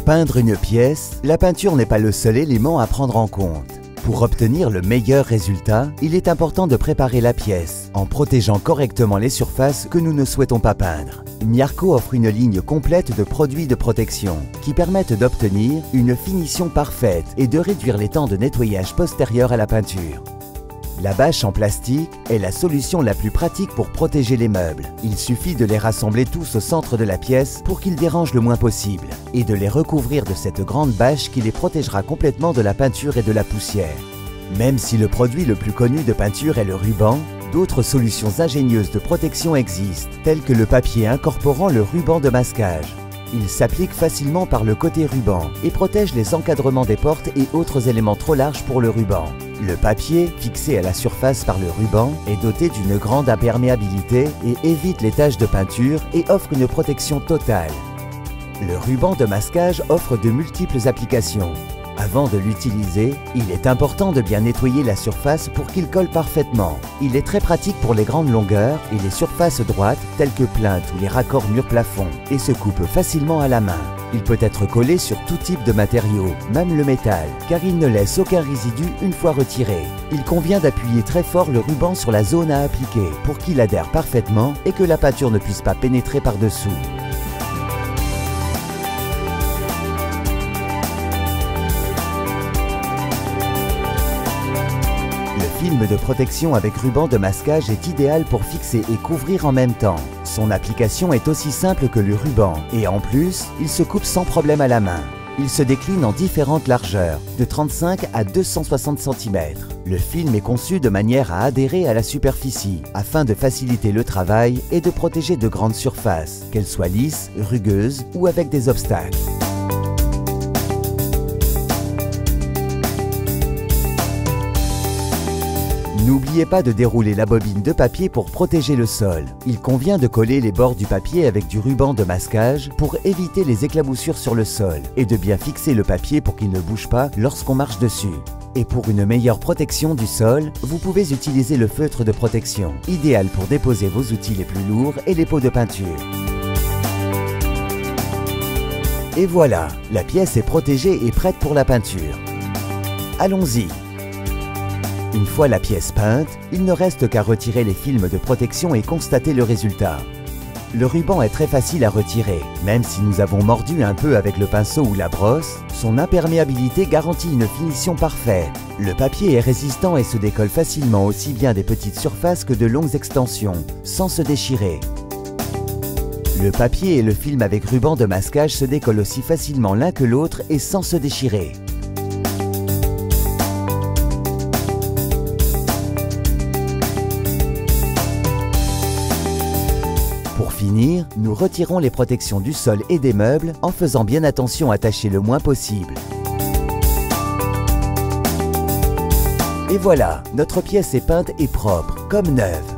peindre une pièce, la peinture n'est pas le seul élément à prendre en compte. Pour obtenir le meilleur résultat, il est important de préparer la pièce, en protégeant correctement les surfaces que nous ne souhaitons pas peindre. Miarco offre une ligne complète de produits de protection qui permettent d'obtenir une finition parfaite et de réduire les temps de nettoyage postérieur à la peinture. La bâche en plastique est la solution la plus pratique pour protéger les meubles. Il suffit de les rassembler tous au centre de la pièce pour qu'ils dérangent le moins possible et de les recouvrir de cette grande bâche qui les protégera complètement de la peinture et de la poussière. Même si le produit le plus connu de peinture est le ruban, d'autres solutions ingénieuses de protection existent, telles que le papier incorporant le ruban de masquage. Il s'applique facilement par le côté ruban et protège les encadrements des portes et autres éléments trop larges pour le ruban. Le papier, fixé à la surface par le ruban, est doté d'une grande imperméabilité et évite les taches de peinture et offre une protection totale. Le ruban de masquage offre de multiples applications. Avant de l'utiliser, il est important de bien nettoyer la surface pour qu'il colle parfaitement. Il est très pratique pour les grandes longueurs et les surfaces droites telles que plinthes ou les raccords mur-plafond et se coupe facilement à la main. Il peut être collé sur tout type de matériaux, même le métal, car il ne laisse aucun résidu une fois retiré. Il convient d'appuyer très fort le ruban sur la zone à appliquer pour qu'il adhère parfaitement et que la peinture ne puisse pas pénétrer par-dessous. Le film de protection avec ruban de masquage est idéal pour fixer et couvrir en même temps. Son application est aussi simple que le ruban et en plus, il se coupe sans problème à la main. Il se décline en différentes largeurs, de 35 à 260 cm. Le film est conçu de manière à adhérer à la superficie, afin de faciliter le travail et de protéger de grandes surfaces, qu'elles soient lisses, rugueuses ou avec des obstacles. N'oubliez pas de dérouler la bobine de papier pour protéger le sol. Il convient de coller les bords du papier avec du ruban de masquage pour éviter les éclaboussures sur le sol et de bien fixer le papier pour qu'il ne bouge pas lorsqu'on marche dessus. Et pour une meilleure protection du sol, vous pouvez utiliser le feutre de protection, idéal pour déposer vos outils les plus lourds et les pots de peinture. Et voilà, la pièce est protégée et prête pour la peinture. Allons-y! Une fois la pièce peinte, il ne reste qu'à retirer les films de protection et constater le résultat. Le ruban est très facile à retirer, même si nous avons mordu un peu avec le pinceau ou la brosse, son imperméabilité garantit une finition parfaite. Le papier est résistant et se décolle facilement aussi bien des petites surfaces que de longues extensions, sans se déchirer. Le papier et le film avec ruban de masquage se décollent aussi facilement l'un que l'autre et sans se déchirer. Pour finir, nous retirons les protections du sol et des meubles en faisant bien attention à tâcher le moins possible. Et voilà, notre pièce est peinte et propre, comme neuve.